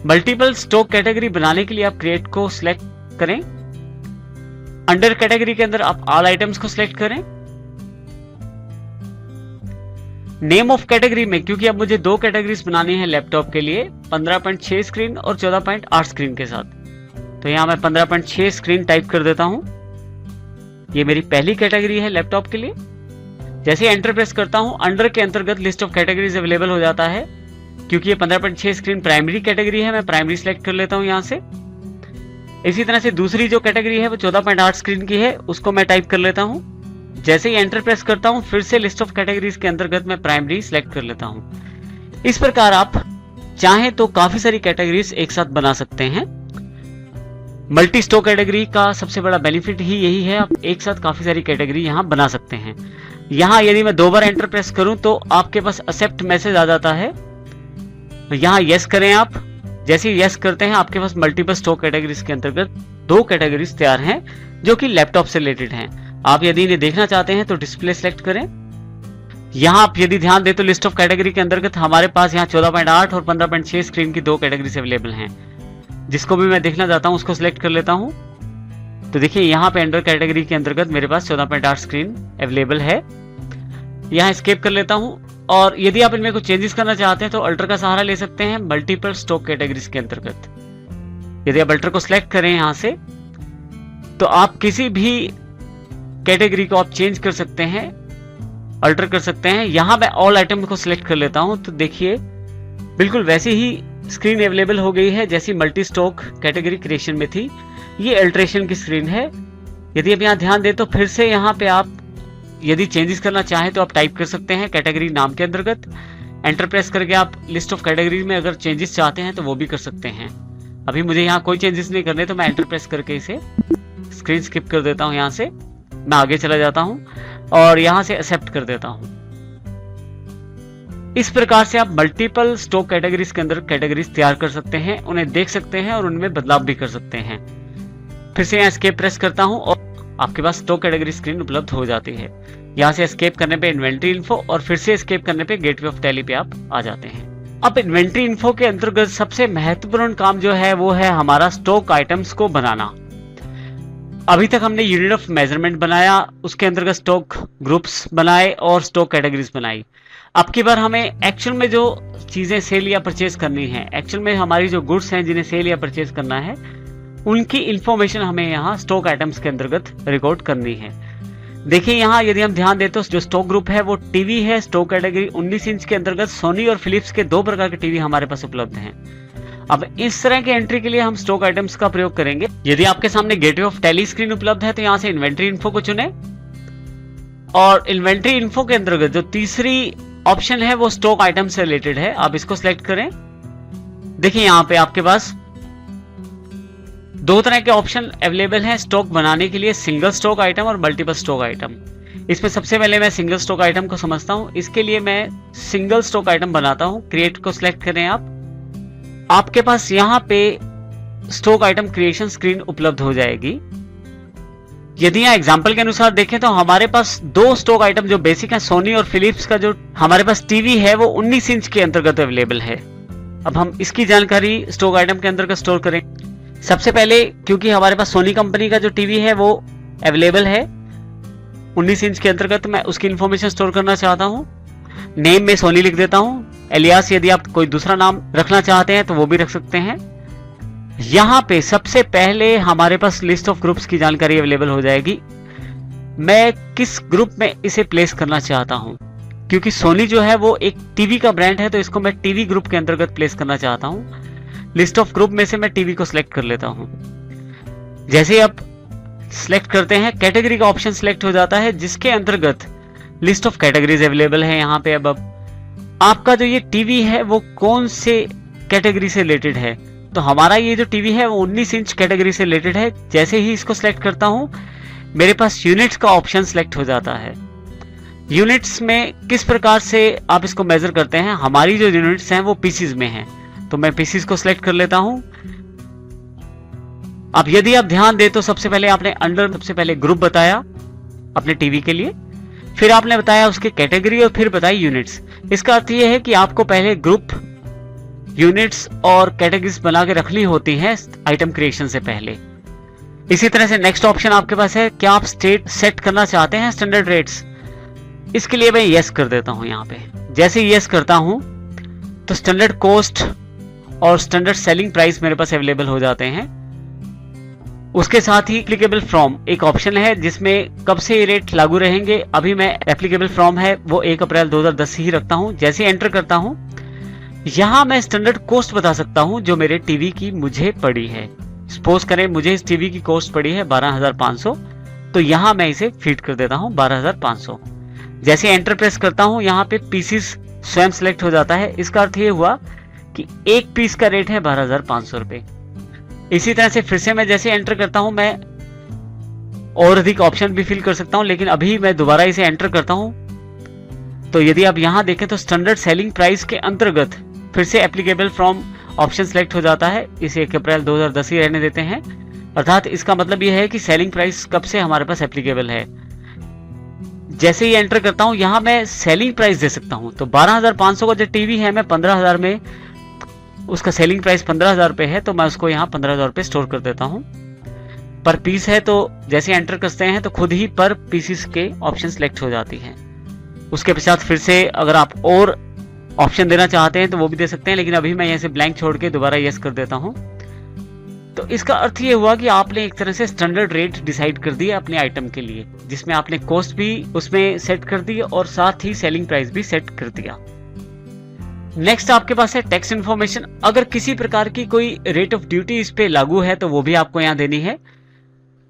Multiple stock category बनाने के लिए आप क्रिएट को सिलेक्ट करें। अंडर कैटेगरी के अंदर आप ऑल आइटम्स को सिलेक्ट करें। नेम ऑफ कैटेगरी में, क्योंकि अब मुझे 2 कैटेगरीज बनानी है लैपटॉप के लिए, 15.6 स्क्रीन और 14.8 स्क्रीन के साथ, तो यहां मैं 15.6 स्क्रीन टाइप कर देता हूं। ये मेरी पहली कैटेगरी है लैपटॉप के लिए। जैसे एंटर प्रेस करता हूं, अंडर के अंतर्गत लिस्ट ऑफ कैटेगरीज अवेलेबल हो जाता है। क्योंकि ये 15.6 स्क्रीन प्राइमरी कैटेगरी है, मैं प्राइमरी सिलेक्ट कर लेता हूं यहां से। इसी तरह से दूसरी जो कैटेगरी है वो 14.8 स्क्रीन की है, उसको मैं टाइप कर लेता हूं। जैसे ही एंटर प्रेस करता हूं, फिर से लिस्ट ऑफ कैटेगरीज के अंतर्गत मैं प्राइमरी सिलेक्ट कर लेता हूं। इस प्रकार आप चाहें तो काफी सारी कैटेगरीज एक साथ बना सकते हैं। मल्टी स्टॉक कैटेगरी का सबसे बड़ा बेनिफिट ही यही है, आप एक साथ काफी सारी कैटेगरी यहां बना सकते हैं। यहां यदि मैं 2 बार एंटर प्रेस करूं तो आपके पास एक्सेप्ट मैसेज आ जाता है। यहां यस करें आप। जैसे ही यस करते हैं, आपके पास मल्टीपल स्टॉक कैटेगरीज के अंतर्गत 2 कैटेगरीज तैयार हैं जो कि लैपटॉप से रिलेटेड हैं। आप यदि इन्हें देखना चाहते हैं तो डिस्प्ले सेलेक्ट करें। यहां आप यदि ध्यान दें तो लिस्ट ऑफ कैटेगरी के अंतर्गत हमारे पास यहां 14.8 और 15.6 स्क्रीन की 2 कैटेगरीज अवेलेबल हैं। जिसको भी मैं देखना चाहता हूं उसको सिलेक्ट कर लेता हूं। तो देखिए यहां पे अंडर कैटेगरी के अंतर्गत मेरे पास 14.8 स्क्रीन अवेलेबल है। यहां एस्केप कर लेता हूं। और यदि आप इनमें कुछ चेंजेस करना चाहते हैं तो अल्टर का सहारा ले सकते हैं मल्टीपल स्टॉक कैटेगरीज के अंतर्गत। यदि आप अल्टर को सिलेक्ट करें यहां से, तो आप किसी भी कैटेगरी को आप चेंज कर सकते हैं, अल्टर कर सकते हैं। यहां मैं ऑल आइटम को सिलेक्ट कर लेता हूं, तो देखिए बिल्कुल वैसे ही स्क्रीन अवेलेबल हो गई है जैसी मल्टी स्टॉक कैटेगरी क्रिएशन में थी। ये अल्ट्रेशन की स्क्रीन है। यदि आप यहां ध्यान दें तो फिर से यहां पे आप यदि चेंजेस करना चाहें तो आप टाइप कर सकते हैं कैटेगरी नाम के अंतर्गत। एंटर प्रेस करके आप लिस्ट ऑफ कैटेगरी में अगर चेंजेस चाहते हैं तो वो भी कर सकते हैं। अभी मुझे यहाँ कोई चेंजेस नहीं करने, तो मैं एंटर प्रेस करके इसे स्क्रीन स्किप कर देता हूँ। यहाँ से मैं आगे चला जाता हूँ और यहाँ से एक्सेप्ट कर देता हूँ। इस प्रकार से आप मल्टीपल स्टॉक कैटेगरीज के अंदर कैटेगरीज तैयार कर सकते हैं, उन्हें देख सकते हैं और उनमें बदलाव भी कर सकते हैं। फिर से यहाँ एस्केप प्रेस करता हूँ और आपके पास स्टॉक कैटेगरी स्क्रीन उपलब्ध हो जाती है। यहाँ से एस्केप करने पे इन्वेंट्री इन्फो और फिर से एस्केप करने पे गेटवे ऑफ टैली पे आप आ जाते हैं। अब इन्वेंट्री इन्फो के अंतर्गत सबसे महत्वपूर्ण काम जो है वो है हमारा स्टॉक आइटम्स को बनाना। अभी तक हमने यूनिट ऑफ मेजरमेंट बनाया, उसके अंतर्गत स्टॉक ग्रुप्स बनाए और स्टॉक कैटेगरीज बनाई। अब की बार हमें एक्चुअल में जो चीजें सेल या परचेज करनी है, एक्चुअल में हमारी जो गुड्स हैं जिन्हें सेल या परचेज करना है, उनकी इंफॉर्मेशन हमें यहाँ स्टॉक आइटम्स के अंतर्गत रिकॉर्ड करनी है। देखिए यहाँ यदि हम ध्यान दें तो जो स्टॉक ग्रुप है वो टीवी है। स्टॉक कैटेगरी 19 इंच के अंतर्गत सोनी और फिलिप्स के 2 प्रकार के टीवी हमारे पास उपलब्ध हैं। अब इस तरह के एंट्री के लिए हम स्टॉक आइटम्स का प्रयोग करेंगे। यदि आपके सामने गेटवे ऑफ टैली स्क्रीन उपलब्ध है तो यहाँ से इन्वेंट्री इन्फो को चुने और इन्वेंट्री इन्फो के अंतर्गत जो तीसरी ऑप्शन है वो स्टॉक आइटम से रिलेटेड है, आप इसको सिलेक्ट करें। देखिए यहाँ पे आपके पास 2 तरह के ऑप्शन अवेलेबल हैं स्टॉक बनाने के लिए, सिंगल स्टॉक आइटम और मल्टीपल स्टॉक आइटम। इसमें सबसे पहले मैं सिंगल स्टॉक आइटम को समझता हूं। इसके लिए मैं सिंगल स्टॉक आइटम बनाता हूं। क्रिएट को सिलेक्ट करें आप। आपके पास यहां पे स्टॉक आइटम क्रिएशन स्क्रीन उपलब्ध हो जाएगी। यदि यहाँ एग्जाम्पल के अनुसार देखें तो हमारे पास 2 स्टॉक आइटम जो बेसिक है, सोनी और फिलिप्स का जो हमारे पास टीवी है वो 19 इंच के अंतर्गत अवेलेबल है। अब हम इसकी जानकारी स्टॉक आइटम के अंतर्गत स्टोर करें। सबसे पहले क्योंकि हमारे पास सोनी कंपनी का जो टीवी है वो अवेलेबल है 19 इंच के अंतर्गत, मैं उसकी इंफॉर्मेशन स्टोर करना चाहता हूं। नेम में सोनी लिख देता हूं। एलियास यदि आप कोई दूसरा नाम रखना चाहते हैं तो वो भी रख सकते हैं। यहां पे सबसे पहले हमारे पास लिस्ट ऑफ ग्रुप्स की जानकारी अवेलेबल हो जाएगी। मैं किस ग्रुप में इसे प्लेस करना चाहता हूं, क्योंकि सोनी जो है वो एक टीवी का ब्रांड है तो इसको मैं टीवी ग्रुप के अंतर्गत प्लेस करना चाहता हूं। लिस्ट ऑफ ग्रुप में से मैं टीवी को सिलेक्ट कर लेता हूं। जैसे ही आप सिलेक्ट करते हैं कैटेगरी का ऑप्शन सिलेक्ट हो जाता है जिसके अंतर्गत लिस्ट ऑफ कैटेगरीज अवेलेबल है। यहाँ पे अब आपका जो ये टीवी है वो कौन से कैटेगरी से रिलेटेड है, तो हमारा ये जो टीवी है वो 19 इंच कैटेगरी से रिलेटेड है। जैसे ही इसको सिलेक्ट करता हूं मेरे पास यूनिट्स का ऑप्शन सिलेक्ट हो जाता है। यूनिट्स में किस प्रकार से आप इसको मेजर करते हैं, हमारी जो यूनिट्स हैं वो पीसीज में हैं, तो मैं पीसीज को सिलेक्ट कर लेता हूं। अब यदि आप ध्यान दें तो सबसे पहले आपने अंडर सबसे पहले ग्रुप बताया अपने टीवी के लिए, फिर आपने बताया उसके कैटेगरी और फिर बताई यूनिट्स। इसका अर्थ यह है कि आपको पहले ग्रुप यूनिट्स और कैटेगरीज बना के रखनी होती हैं आइटम क्रिएशन से पहले। इसी तरह से नेक्स्ट ऑप्शन आपके पास है, क्या आप स्टेट सेट करना चाहते हैं स्टैंडर्ड रेट्स। इसके लिए मैं यस कर देता हूं। यहाँ पे जैसे यस करता हूं तो स्टैंडर्ड कॉस्ट और स्टैंडर्ड सेलिंग प्राइस मेरे पास अवेलेबल हो जाते हैं। उसके साथ ही एप्लीकेबल फ्रॉम एक ऑप्शन है जिसमें कब से ये रेट लागू रहेंगे। अभी मैं एप्लीकेबल फ्रॉम है वो 1 अप्रैल 2010 ही रखता हूं। जैसे एंटर करता हूं, यहां मैं स्टैंडर्ड कॉस्ट बता सकता हूं जो मेरे टीवी की मुझे पड़ी है। सपोज करें मुझे इस टीवी की कॉस्ट पड़ी है 12,500, तो यहां मैं इसे फीड कर देता हूं 12,500। जैसे एंटर प्रेस करता हूं, यहाँ पे पीसीस स्वयं सिलेक्ट हो जाता है। इसका अर्थ ये हुआ कि एक पीस का रेट है 12,500 रुपए। इसी तरह से फिर से मैं जैसे एंटर करता हूं, मैं और अधिक ऑप्शन भी फिल कर सकता हूं, लेकिन अभी मैं दोबारा इसे एंटर करता हूं तो यदि आप यहां देखें तो स्टैंडर्ड सेलिंग प्राइस के अंतर्गत फिर से एप्लीकेबल फ्रॉम ऑप्शन सिलेक्ट हो जाता है। इसे 1 अप्रैल 2010 ही रहने देते हैं। अर्थात इसका मतलब यह है कि सेलिंग प्राइस कब से हमारे पास एप्लीकेबल है। जैसे ही एंटर करता हूं, यहां मैं सेलिंग प्राइस दे सकता हूं। तो 12,500 का जो टीवी है, मैं 15,000 में उसका सेलिंग प्राइस 15,000 रुपए है, तो मैं उसको यहाँ 15,000 रुपए स्टोर कर देता हूँ। पर पीस है तो जैसे एंटर करते हैं तो खुद ही पर पीसीस के ऑप्शन सिलेक्ट हो जाती हैं। उसके पश्चात फिर से अगर आप और ऑप्शन देना चाहते हैं तो वो भी दे सकते हैं, लेकिन अभी मैं यहाँ से ब्लैंक छोड़ के दोबारा यस कर देता हूँ। तो इसका अर्थ ये हुआ कि आपने एक तरह से स्टैंडर्ड रेट डिसाइड कर दिया अपने आइटम के लिए, जिसमें आपने कॉस्ट भी उसमें सेट कर दी और साथ ही सेलिंग प्राइस भी सेट कर दिया। नेक्स्ट आपके पास है टैक्स इन्फॉर्मेशन। अगर किसी प्रकार की कोई रेट ऑफ ड्यूटी इस पे लागू है तो वो भी आपको यहाँ देनी है।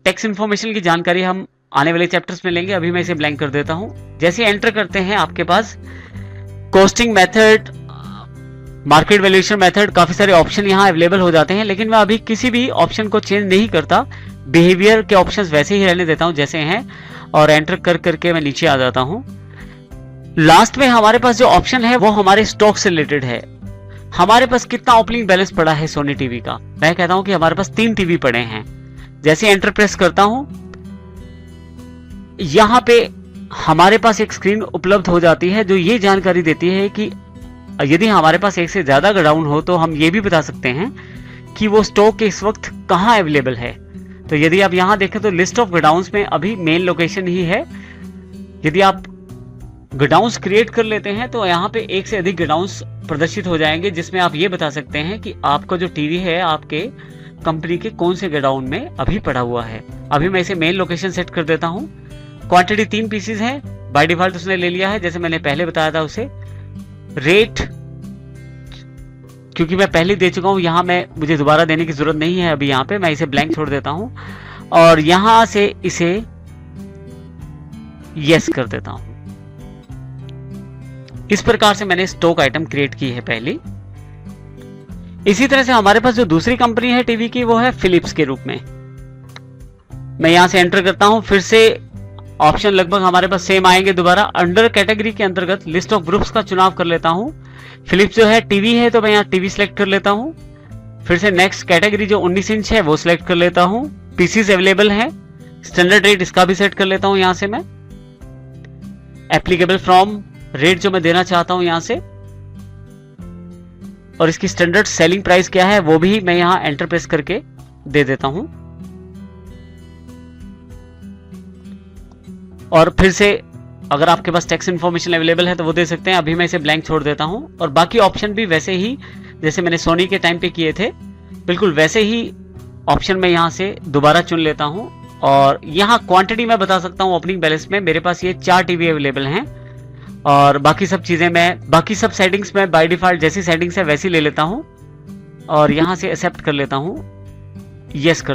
टैक्स इन्फॉर्मेशन की जानकारी हम आने वाले चैप्टर्स में लेंगे, अभी मैं इसे ब्लैंक कर देता हूँ। जैसे एंटर करते हैं, आपके पास costing method, market valuation method, काफी सारे ऑप्शन यहाँ अवेलेबल हो जाते हैं, लेकिन मैं अभी किसी भी ऑप्शन को चेंज नहीं करता। बिहेवियर के ऑप्शंस वैसे ही रहने देता हूँ जैसे हैं और एंटर कर करके मैं नीचे आ जाता हूँ। लास्ट में हमारे पास जो ऑप्शन है वो हमारे स्टॉक से रिलेटेड है। हमारे पास कितना ओपनिंग बैलेंस पड़ा है सोनी टीवी का। मैं कहता हूं कि हमारे पास 3 टीवी पड़े हैं। जैसे एंटर प्रेस करता हूं, यहां पे हमारे पास एक स्क्रीन उपलब्ध हो जाती है जो ये जानकारी देती है कि यदि हमारे पास एक से ज्यादा गोडाउन हो तो हम ये भी बता सकते हैं कि वो स्टॉक इस वक्त कहां अवेलेबल है। तो यदि आप यहां देखें तो लिस्ट ऑफ गोडाउन्स में अभी मेन लोकेशन ही है। यदि आप गोडाउन्स क्रिएट कर लेते हैं तो यहाँ पे एक से अधिक गोडाउन्स प्रदर्शित हो जाएंगे, जिसमें आप ये बता सकते हैं कि आपका जो टीवी है आपके कंपनी के कौन से गोडाउन में अभी पड़ा हुआ है। अभी मैं इसे मेन लोकेशन सेट कर देता हूँ। क्वांटिटी 3 पीसेज है, बाय डिफॉल्ट उसने ले लिया है जैसे मैंने पहले बताया था उसे। रेट क्योंकि मैं पहले दे चुका हूँ, यहाँ मैं मुझे दोबारा देने की जरूरत नहीं है। अभी यहाँ पे मैं इसे ब्लैंक छोड़ देता हूँ और यहाँ से इसे यस कर देता हूँ। इस प्रकार से मैंने स्टॉक आइटम क्रिएट की है पहली। इसी तरह से हमारे पास जो दूसरी कंपनी है टीवी की वो है फिलिप्स के रूप में। मैं यहां से एंटर करता हूं, फिर से ऑप्शन लगभग हमारे पास सेम आएंगे दोबारा। अंडर कैटेगरी के अंतर्गत लिस्ट ऑफ ग्रुप्स का चुनाव कर लेता हूं। फिलिप्स जो है टीवी है तो मैं यहाँ टीवी सिलेक्ट कर लेता हूं। फिर से नेक्स्ट कैटेगरी जो 19 इंच है वो सिलेक्ट कर लेता हूं। पीसीज अवेलेबल है, स्टैंडर्ड रेट इसका भी सेट कर लेता हूं यहां से मैं। एप्लीकेबल फ्रॉम रेट जो मैं देना चाहता हूं यहां से, और इसकी स्टैंडर्ड सेलिंग प्राइस क्या है वो भी मैं यहां एंटर प्रेस करके दे देता हूं। और फिर से अगर आपके पास टैक्स इन्फॉर्मेशन अवेलेबल है तो वो दे सकते हैं। अभी मैं इसे ब्लैंक छोड़ देता हूं और बाकी ऑप्शन भी वैसे ही जैसे मैंने सोनी के टाइम पे किए थे बिल्कुल वैसे ही ऑप्शन में यहां से दोबारा चुन लेता हूं। और यहां क्वांटिटी मैं बता सकता हूं ओपनिंग बैलेंस में मेरे पास ये 4 टीवी अवेलेबल हैं और बाकी सब चीजें मैं बाकी सब सेटिंग्स में बाय डिफॉल्ट जैसी सेटिंग्स है वैसी ले लेता हूं और यहां से एक्सेप्ट कर लेता हूं, यस कर